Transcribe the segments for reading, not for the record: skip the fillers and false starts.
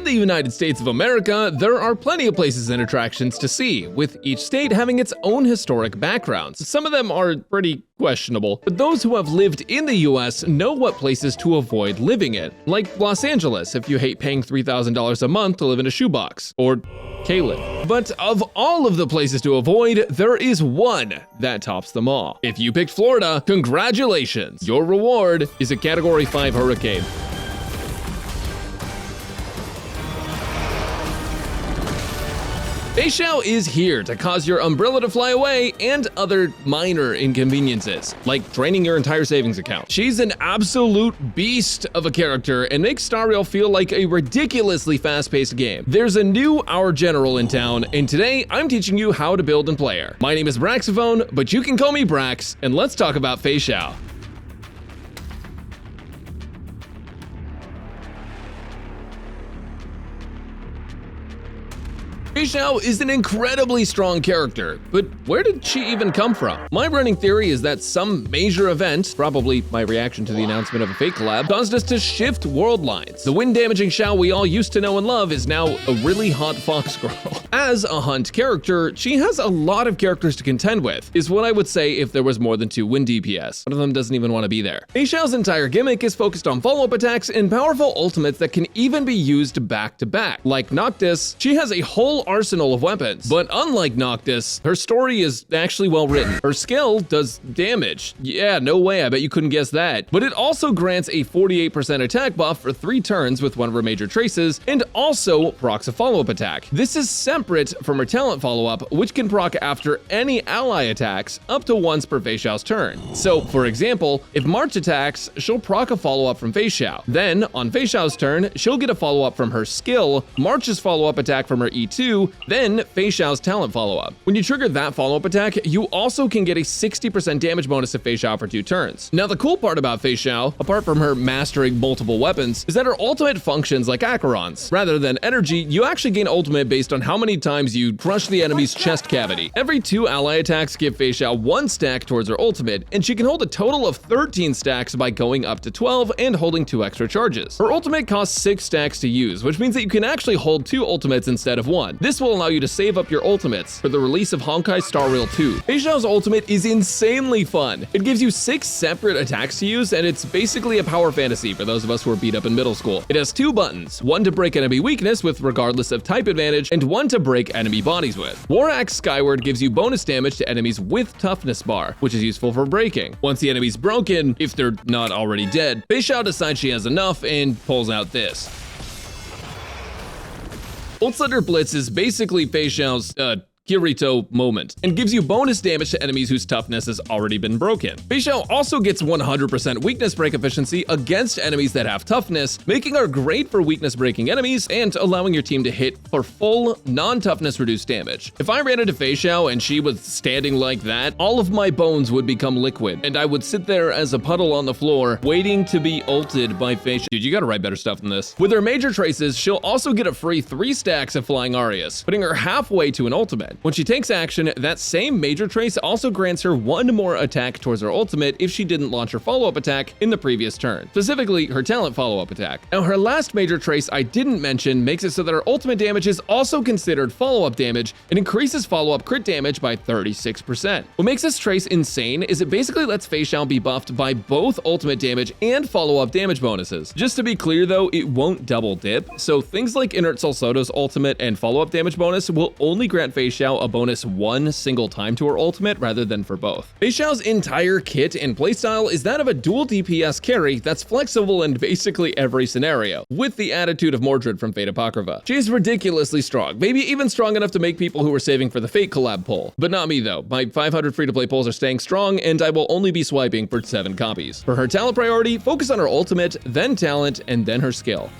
the United States of America, there are plenty of places and attractions to see, with each state having its own historic backgrounds. Some of them are pretty questionable, but those who have lived in the US know what places to avoid living in, like Los Angeles if you hate paying $3,000 a month to live in a shoebox, or Caleb. But of all of the places to avoid, there is one that tops them all. If you picked Florida, congratulations! Your reward is a Category 5 hurricane. Feixiao is here to cause your umbrella to fly away and other minor inconveniences, like draining your entire savings account. She's an absolute beast of a character and makes Star Rail feel like a ridiculously fast-paced game. There's a new Our General in town, and today I'm teaching you how to build and play her. My name is Braxophone, but you can call me Brax, and let's talk about Feixiao. Feixiao is an incredibly strong character, but where did she even come from? My running theory is that some major event, probably my reaction to the announcement of a Fate collab, caused us to shift world lines. The wind-damaging Xiao we all used to know and love is now a really hot fox girl. As a hunt character, she has a lot of characters to contend with, is what I would say if there was more than 2 wind DPS. One of them doesn't even want to be there. Feixiao's entire gimmick is focused on follow-up attacks and powerful ultimates that can even be used back-to-back. Like Noctis, she has a whole arsenal of weapons, but unlike Noctis, her story is actually well written. Her skill does damage. Yeah, no way, I bet you couldn't guess that. But it also grants a 48% attack buff for 3 turns with one of her major traces, and also procs a follow-up attack. This is separate from her talent follow-up, which can proc after any ally attacks up to once per Feixiao's turn. So, for example, if March attacks, she'll proc a follow-up from Feixiao. Then, on Feixiao's turn, she'll get a follow-up from her skill, March's follow-up attack from her E2, then Feixiao's talent follow-up. When you trigger that follow-up attack, you also can get a 60% damage bonus to Feixiao for 2 turns. Now the cool part about Feixiao, apart from her mastering multiple weapons, is that her ultimate functions like Acheron's. Rather than energy, you actually gain ultimate based on how many times you crush the enemy's chest cavity. Every 2 ally attacks give Feixiao 1 stack towards her ultimate, and she can hold a total of 13 stacks by going up to 12 and holding 2 extra charges. Her ultimate costs 6 stacks to use, which means that you can actually hold 2 ultimates instead of 1. This will allow you to save up your ultimates for the release of Honkai Star Rail 2. Feixiao's ultimate is insanely fun. It gives you 6 separate attacks to use, and it's basically a power fantasy for those of us who were beat up in middle school. It has 2 buttons, one to break enemy weakness with regardless of type advantage, and one to break enemy bodies with. War Axe Skyward gives you bonus damage to enemies with toughness bar, which is useful for breaking. Once the enemy's broken, if they're not already dead, Feixiao decides she has enough and pulls out this. Ult Thunder Blitz is basically Feixiao's, Kirito moment, and gives you bonus damage to enemies whose toughness has already been broken. Feixiao also gets 100% weakness break efficiency against enemies that have toughness, making her great for weakness breaking enemies and allowing your team to hit for full non-toughness reduced damage. If I ran into Feixiao and she was standing like that, all of my bones would become liquid, and I would sit there as a puddle on the floor, waiting to be ulted by Feixiao. Dude, you gotta write better stuff than this. With her major traces, she'll also get a free 3 stacks of Flying Arias, putting her halfway to an ultimate. When she takes action, that same major trace also grants her 1 more attack towards her ultimate if she didn't launch her follow-up attack in the previous turn, specifically her talent follow-up attack. Now, her last major trace I didn't mention makes it so that her ultimate damage is also considered follow-up damage and increases follow-up crit damage by 36%. What makes this trace insane is it basically lets Feixiao be buffed by both ultimate damage and follow-up damage bonuses. Just to be clear though, it won't double dip, so things like Inert Salsoto's ultimate and follow-up damage bonus will only grant Feixiao a bonus 1 single time to her ultimate rather than for both. Feixiao's entire kit and playstyle is that of a dual DPS carry that's flexible in basically every scenario, with the attitude of Mordred from Fate Apocrypha. She is ridiculously strong, maybe even strong enough to make people who were saving for the Fate collab pull. But not me though, my 500 free-to-play pulls are staying strong and I will only be swiping for 7 copies. For her talent priority, focus on her ultimate, then talent, and then her skill.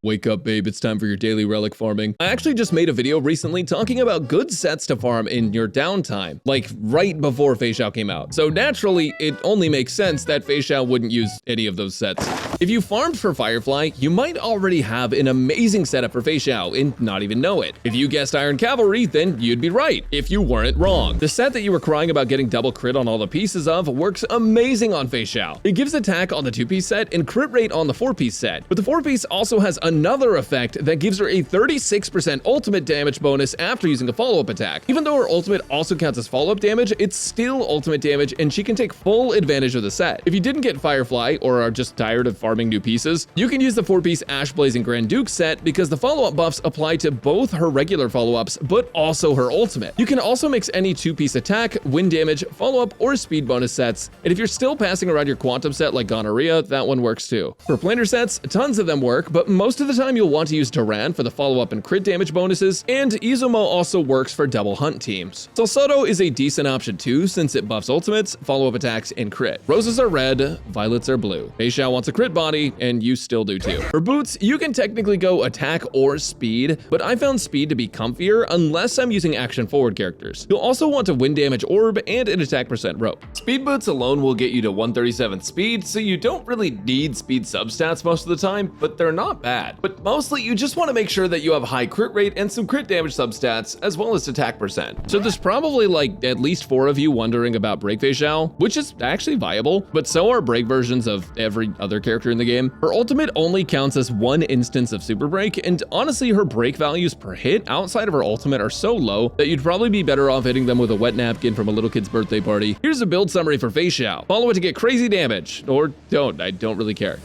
Wake up, babe, it's time for your daily relic farming. I actually just made a video recently talking about good sets to farm in your downtime, like right before Feixiao came out. So naturally, it only makes sense that Feixiao wouldn't use any of those sets. If you farmed for Firefly, you might already have an amazing setup for Feixiao and not even know it. If you guessed Iron Cavalry, then you'd be right, if you weren't wrong. The set that you were crying about getting double crit on all the pieces of works amazing on Feixiao. It gives attack on the 2-piece set and crit rate on the 4-piece set, but the 4-piece also has another effect that gives her a 36% ultimate damage bonus after using a follow-up attack. Even though her ultimate also counts as follow-up damage, it's still ultimate damage and she can take full advantage of the set. If you didn't get Firefly or are just tired of farming new pieces, you can use the 4-piece Ash Blazing Grand Duke set because the follow-up buffs apply to both her regular follow-ups but also her ultimate. You can also mix any 2-piece attack, wind damage, follow-up, or speed bonus sets, and if you're still passing around your quantum set like Gonorrhea, that one works too. For planar sets, tons of them work, but most of the time you'll want to use Duran for the follow-up and crit damage bonuses, and Izumo also works for double hunt teams. Salsodo is a decent option too since it buffs ultimates, follow-up attacks, and crit. Roses are red, violets are blue. Feixiao wants a crit body, and you still do too. For boots, you can technically go attack or speed, but I found speed to be comfier unless I'm using action forward characters. You'll also want a wind damage orb and an attack percent rope. Speed boots alone will get you to 137 speed, so you don't really need speed substats most of the time, but they're not bad. But mostly you just want to make sure that you have high crit rate and some crit damage substats as well as attack percent. So there's probably like at least 4 of you wondering about Break Feixiao, which is actually viable, but so are break versions of every other character in the game. Her ultimate only counts as 1 instance of super break, and honestly her break values per hit outside of her ultimate are so low that you'd probably be better off hitting them with a wet napkin from a little kid's birthday party. Here's a build summary for Feixiao. Follow it to get crazy damage, or don't, I don't really care.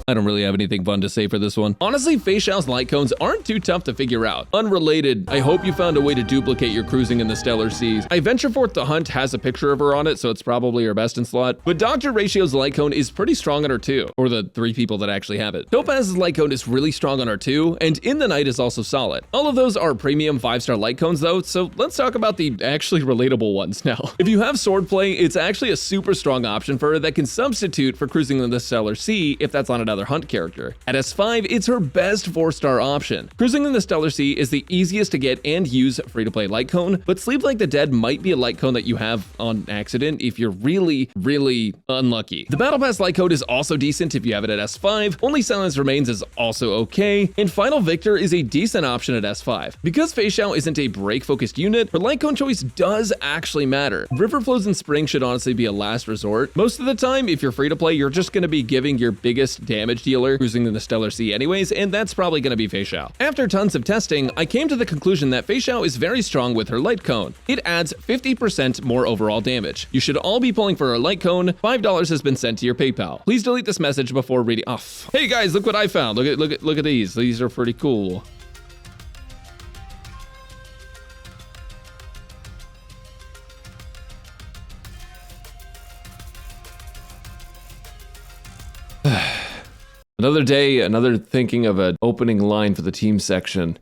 I don't really have anything fun to say for this one. Honestly, Feixiao's light cones aren't too tough to figure out. Unrelated, I hope you found a way to duplicate your cruising in the stellar seas. I venture forth the hunt has a picture of her on it, so it's probably her best in slot, but Dr. Ratio's light cone is pretty strong on her too, or the 3 people that actually have it. Topaz's light cone is really strong on her too, and In the Night is also solid. All of those are premium 5-star light cones though, so let's talk about the actually relatable ones now. If you have swordplay, it's actually a super strong option for her that can substitute for cruising in the stellar sea if that's on another hunt character. At S5, it's her best 4-star option. Cruising in the Stellar Sea is the easiest to get and use free-to-play light cone, but Sleep Like the Dead might be a light cone that you have on accident if you're really, really unlucky. The Battle Pass light cone is also decent if you have it at S5, Only Silence Remains is also okay, and Final Victor is a decent option at S5. Because Feixiao isn't a break-focused unit, her light cone choice does actually matter. River Flows in Spring should honestly be a last resort. Most of the time, if you're free-to-play, you're just going to be giving your biggest damage dealer cruising in the Stellar Sea anyways, and that's probably going to be Feixiao. After tons of testing, I came to the conclusion that Feixiao is very strong with her light cone. It adds 50% more overall damage. You should all be pulling for her light cone. $5 has been sent to your PayPal. Please delete this message before reading. Oh, hey guys, look what I found. Look at these. These are pretty cool. Another day, another thinking of an opening line for the team section.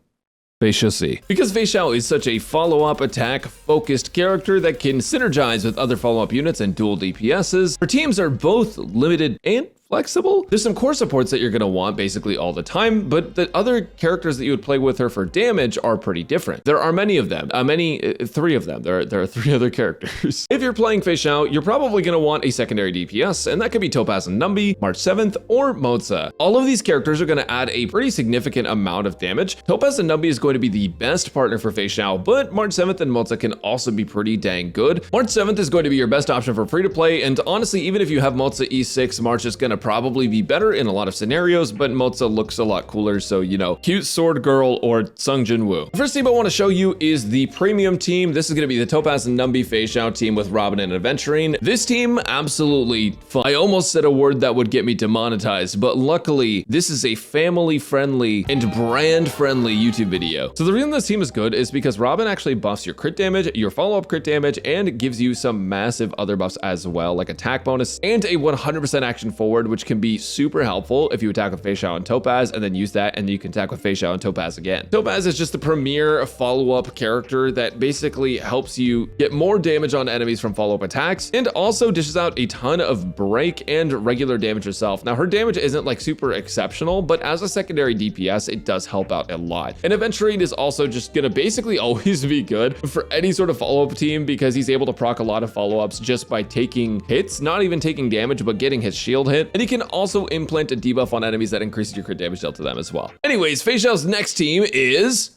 Feixiao. Because Feixiao is such a follow-up attack focused character that can synergize with other follow-up units and dual DPSs, her teams are both limited and flexible. There's some core supports that you're gonna want basically all the time, but the other characters that you would play with her for damage are pretty different. There are many of them, 3 of them. There are 3 other characters. If you're playing Feixiao, you're probably gonna want a secondary DPS, and that could be Topaz and Numby, March 7th, or Moza. All of these characters are gonna add a pretty significant amount of damage. Topaz and Numby is going to be the best partner for Feixiao, but March 7th and Moza can also be pretty dang good. March 7th is going to be your best option for free to play, and honestly, even if you have Moza E6, March is gonna probably be better in a lot of scenarios, but Moza looks a lot cooler, so you know, cute sword girl or Sung Jin Woo. The first team I want to show you is the premium team. This is going to be the Topaz and Numby Feixiao team with Robin and Adventuring. This team, absolutely fun. I almost said a word that would get me demonetized, but luckily, this is a family-friendly and brand-friendly YouTube video. So the reason this team is good is because Robin actually buffs your crit damage, your follow-up crit damage, and gives you some massive other buffs as well, like attack bonus and a 100% action forward, which can be super helpful if you attack with Feixiao and Topaz, and then use that, and you can attack with Feixiao and Topaz again. Topaz is just the premier follow-up character that basically helps you get more damage on enemies from follow-up attacks, and also dishes out a ton of break and regular damage herself. Now, her damage isn't like super exceptional, but as a secondary DPS, it does help out a lot. And Aventurine is also just gonna basically always be good for any sort of follow-up team because he's able to proc a lot of follow-ups just by taking hits, not even taking damage, but getting his shield hit. And he can also implant a debuff on enemies that increases your crit damage dealt to them as well. Anyways, Feixiao's next team is...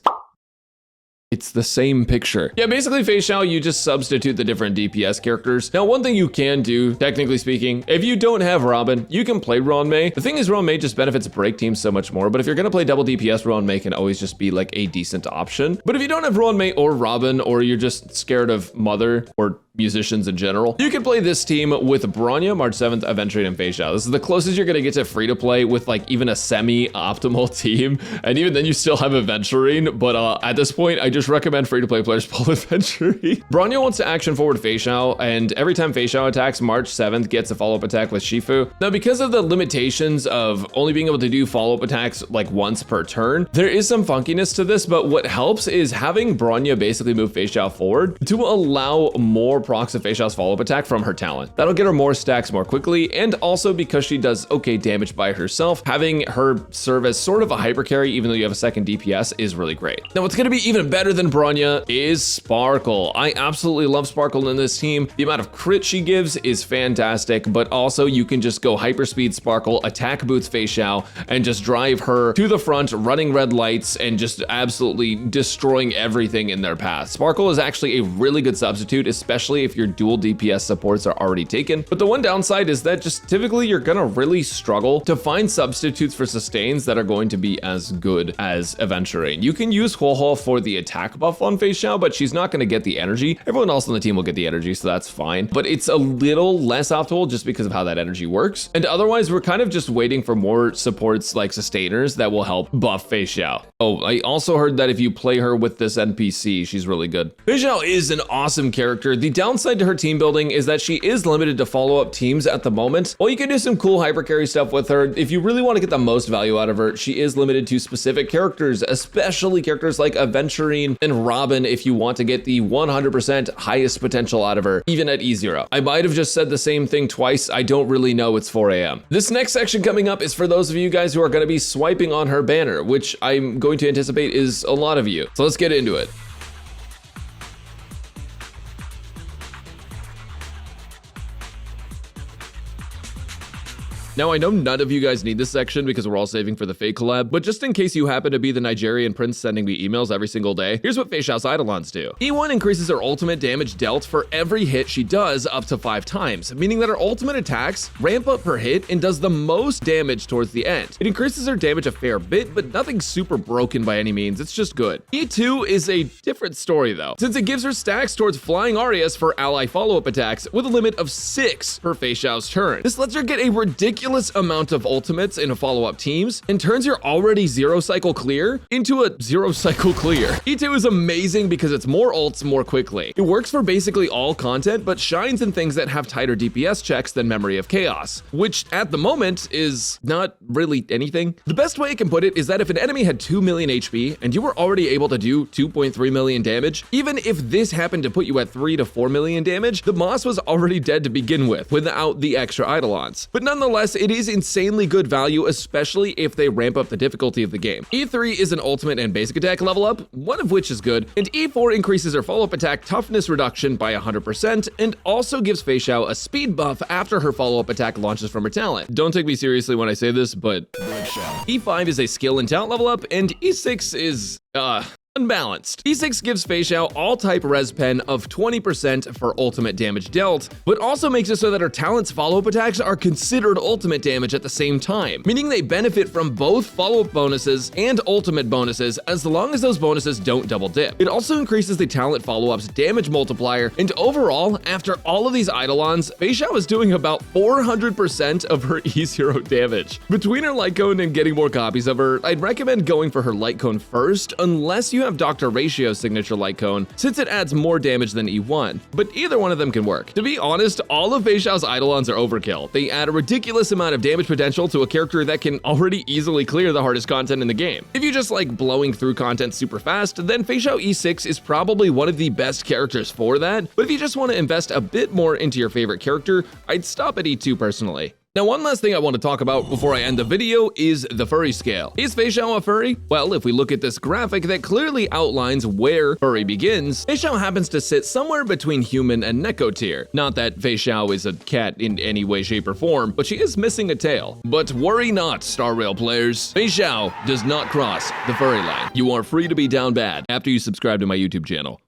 It's the same picture. Yeah, basically Feixiao, you just substitute the different DPS characters. Now, one thing you can do, technically speaking, if you don't have Robin, you can play Ruanmei. The thing is, Ruanmei just benefits break teams so much more, but if you're gonna play double DPS, Ruanmei can always just be like a decent option. But if you don't have Ruanmei or Robin, or you're just scared of Mother or musicians in general, you can play this team with Bronya, March 7th, Aventurine, and Feixiao. This is the closest you're gonna get to free to play with like even a semi-optimal team, and even then you still have Aventurine, but at this point, I just recommend free-to-play players pull Aventurine. Bronya wants to action forward Feixiao, and every time Feixiao attacks, March 7th gets a follow-up attack with Shifu. Now, because of the limitations of only being able to do follow-up attacks like once per turn, there is some funkiness to this, but what helps is having Bronya basically move Feixiao forward to allow more procs of Feixiao's follow-up attack from her talent. That'll get her more stacks more quickly, and also because she does okay damage by herself, having her serve as sort of a hyper carry even though you have a second DPS is really great. Now, what's gonna be even better than Bronya is Sparkle. I absolutely love Sparkle in this team. The amount of crit she gives is fantastic, but also you can just go hyperspeed Sparkle, attack boots Feixiao, and just drive her to the front, running red lights, and just absolutely destroying everything in their path. Sparkle is actually a really good substitute, especially if your dual DPS supports are already taken. But the one downside is that just typically you're gonna really struggle to find substitutes for sustains that are going to be as good as Aventurine. You can use Huohuo for the attack buff on Feixiao, but she's not gonna get the energy. Everyone else on the team will get the energy, so that's fine. But it's a little less optimal just because of how that energy works. And otherwise, we're kind of just waiting for more supports like sustainers that will help buff Feixiao. Oh, I also heard that if you play her with this NPC, she's really good. Feixiao is an awesome character. The downside to her team building is that she is limited to follow-up teams at the moment. While you can do some cool hyper carry stuff with her, if you really want to get the most value out of her, she is limited to specific characters, especially characters like Aventurine and Robin if you want to get the 100% highest potential out of her, even at E0. I might have just said the same thing twice. I don't really know. It's 4 a.m. This next section coming up is for those of you guys who are going to be swiping on her banner, which I'm going to anticipate is a lot of you. So let's get into it. Now, I know none of you guys need this section because we're all saving for the Fake collab, but just in case you happen to be the Nigerian prince sending me emails every single day, here's what Feixiao's Eidolons do. E1 increases her ultimate damage dealt for every hit she does up to 5 times, meaning that her ultimate attacks ramp up per hit and does the most damage towards the end. It increases her damage a fair bit, but nothing super broken by any means, it's just good. E2 is a different story though, since it gives her stacks towards flying Arias for ally follow-up attacks with a limit of 6 per Feixiao's turn. This lets her get a ridiculous amount of ultimates in follow-up teams and turns your already 0 cycle clear into a 0 cycle clear. E2 is amazing because it's more ults more quickly. It works for basically all content, but shines in things that have tighter DPS checks than Memory of Chaos, which at the moment is not really anything. The best way I can put it is that if an enemy had 2 million HP and you were already able to do 2.3 million damage, even if this happened to put you at 3 to 4 million damage, the boss was already dead to begin with without the extra Eidolons. But nonetheless, it is insanely good value, especially if they ramp up the difficulty of the game. E3 is an ultimate and basic attack level up, one of which is good, and E4 increases her follow-up attack toughness reduction by 100% and also gives Feixiao a speed buff after her follow-up attack launches from her talent. Don't take me seriously when I say this, but E5 is a skill and talent level up, and E6 is, unbalanced. E6 gives Feixiao all type res pen of 20% for ultimate damage dealt, but also makes it so that her talent's follow-up attacks are considered ultimate damage at the same time, meaning they benefit from both follow-up bonuses and ultimate bonuses as long as those bonuses don't double dip. It also increases the talent follow-up's damage multiplier, and overall, after all of these Eidolons, Feixiao is doing about 400% of her E0 damage. Between her light cone and getting more copies of her, I'd recommend going for her light cone first, unless you have Dr. Ratio's signature light cone, since it adds more damage than E1, but either one of them can work. To be honest, all of Feixiao's Eidolons are overkill. They add a ridiculous amount of damage potential to a character that can already easily clear the hardest content in the game. If you just like blowing through content super fast, then Feixiao E6 is probably one of the best characters for that, but if you just want to invest a bit more into your favorite character, I'd stop at E2 personally. Now, one last thing I want to talk about before I end the video is the furry scale. Is Feixiao a furry? Well, if we look at this graphic that clearly outlines where furry begins, Feixiao happens to sit somewhere between human and Neko tier. Not that Feixiao is a cat in any way, shape, or form, but she is missing a tail. But worry not, Star Rail players. Feixiao does not cross the furry line. You are free to be down bad after you subscribe to my YouTube channel.